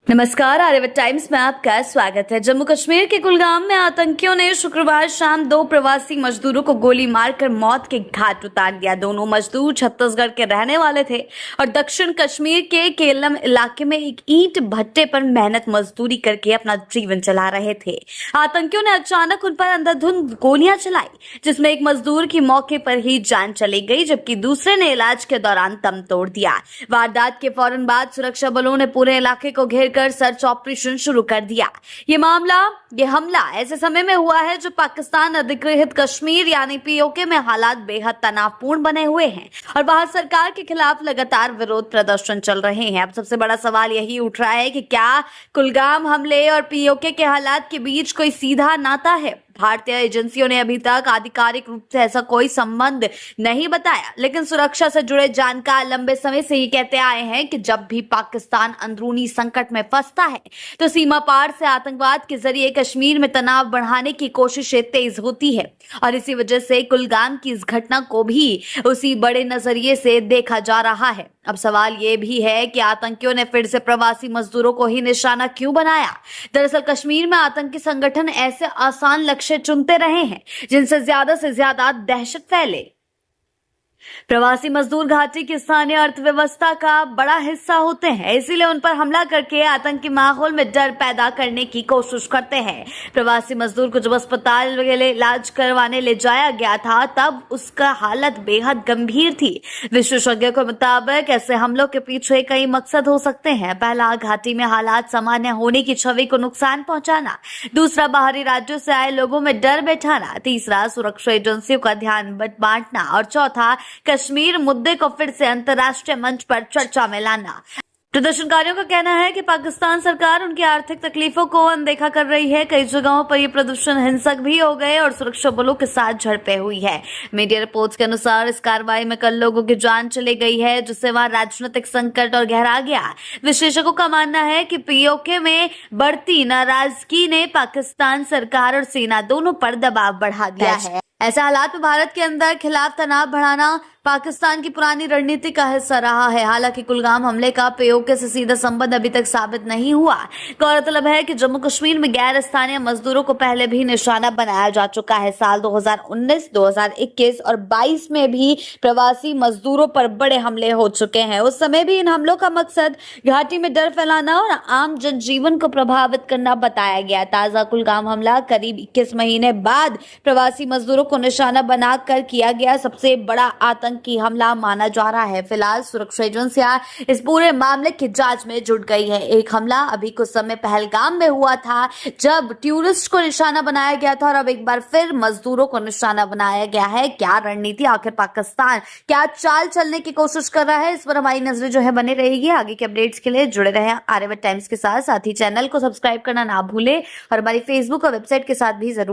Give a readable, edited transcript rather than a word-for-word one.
नमस्कार, आर्यवत टाइम्स में आपका स्वागत है। जम्मू कश्मीर के कुलगाम में आतंकियों ने शुक्रवार शाम 2 प्रवासी मजदूरों को गोली मारकर मौत के घाट उतार दिया। दोनों मजदूर छत्तीसगढ़ के रहने वाले थे और दक्षिण कश्मीर के केलम इलाके में एक ईंट भट्टे पर मेहनत मजदूरी करके अपना जीवन चला रहे थे। आतंकियों ने अचानक उन पर अंधाधुंध गोलियां चलाई, जिसमें एक मजदूर की मौके पर ही जान चली गई, जबकि दूसरे ने इलाज के दौरान दम तोड़ दिया। वारदात के फौरन बाद सुरक्षा बलों ने पूरे इलाके को घेर कर सर्च ऑपरेशन शुरू कर दिया। ये हमला ऐसे समय में हुआ है जो पाकिस्तान अधिकृत कश्मीर यानी पीओके में हालात बेहद तनावपूर्ण बने हुए हैं और वहां सरकार के खिलाफ लगातार विरोध प्रदर्शन चल रहे हैं। अब सबसे बड़ा सवाल यही उठ रहा है कि क्या कुलगाम हमले और पीओके के हालात के बीच कोई सीधा नाता है। भारतीय एजेंसियों ने अभी तक आधिकारिक रूप से ऐसा कोई संबंध नहीं बताया, लेकिन सुरक्षा से जुड़े जानकार लंबे समय से ये कहते आए हैं कि जब भी पाकिस्तान अंदरूनी संकट में फंसता है तो सीमा पार से आतंकवाद के जरिए कश्मीर में तनाव बढ़ाने की कोशिशें तेज होती है और इसी वजह से कुलगाम की इस घटना को भी उसी बड़े नजरिए से देखा जा रहा है। अब सवाल ये भी है कि आतंकियों ने फिर से प्रवासी मजदूरों को ही निशाना क्यों बनाया। दरअसल कश्मीर में आतंकी संगठन ऐसे आसान लक्ष्य चुनते रहे हैं जिनसे ज्यादा से ज्यादा दहशत फैले। प्रवासी मजदूर घाटी की स्थानीय अर्थव्यवस्था का बड़ा हिस्सा होते हैं, इसीलिए उन पर हमला करके आतंकी माहौल में डर पैदा करने की कोशिश करते हैं। प्रवासी मजदूर को जब अस्पताल के लिए इलाज करवाने ले जाया गया था तब उसका हालत बेहद गंभीर थी। विशेषज्ञों के मुताबिक ऐसे हमलों के पीछे कई मकसद हो सकते हैं। पहला, घाटी में हालात सामान्य होने की छवि को नुकसान पहुंचाना। दूसरा, बाहरी राज्यों से आए लोगों में डर बैठाना। तीसरा, सुरक्षा एजेंसियों का ध्यान बांटना और चौथा, कश्मीर मुद्दे को फिर से अंतर्राष्ट्रीय मंच पर चर्चा में लाना। प्रदर्शनकारियों का कहना है कि पाकिस्तान सरकार उनकी आर्थिक तकलीफों को अनदेखा कर रही है। कई जगहों पर ये प्रदर्शन हिंसक भी हो गए और सुरक्षा बलों के साथ झड़पें हुई है। मीडिया रिपोर्ट्स के अनुसार इस कार्रवाई में कल लोगों की जान चली गई है, जिससे वहां राजनीतिक संकट और गहरा गया। विशेषज्ञों का मानना है कि पीओके में बढ़ती नाराजगी ने पाकिस्तान सरकार और सेना दोनों पर दबाव बढ़ा दिया है। ऐसे हालात में भारत के अंदर खिलाफ तनाव बढ़ाना पाकिस्तान की पुरानी रणनीति का हिस्सा रहा है। हालांकि कुलगाम हमले का पीओके से सीधा संबंध अभी तक साबित नहीं हुआ। गौरतलब है कि जम्मू कश्मीर में गैर स्थानीय मजदूरों को पहले भी निशाना बनाया जा चुका है। साल 2019, 2021 और 22 में भी प्रवासी मजदूरों पर बड़े हमले हो चुके हैं। उस समय भी इन हमलों का मकसद घाटी में डर फैलाना और आम जनजीवन को प्रभावित करना बताया गया। ताजा कुलगाम हमला करीब 21 महीने बाद प्रवासी मजदूरों को निशाना बनाकर किया गया सबसे बड़ा की हमला माना जा रहा है। फिलहाल सुरक्षा एजेंसियां इस पूरे मामले की जांच में जुट गई है। एक हमला अभी कुछ समय पहलगाम में हुआ था, जब टूरिस्ट को निशाना बनाया गया था और अब एक बार फिर मजदूरों को निशाना बनाया गया है। क्या रणनीति, आखिर पाकिस्तान क्या चाल चलने की कोशिश कर रहा है, इस पर हमारी नजरें जो है बनी रहेगी। आगे के अपडेट्स के लिए जुड़े रहें आर्यवत टाइम्स के साथ ही चैनल को सब्सक्राइब करना ना भूलें और हमारी फेसबुक और वेबसाइट के साथ भी जरूर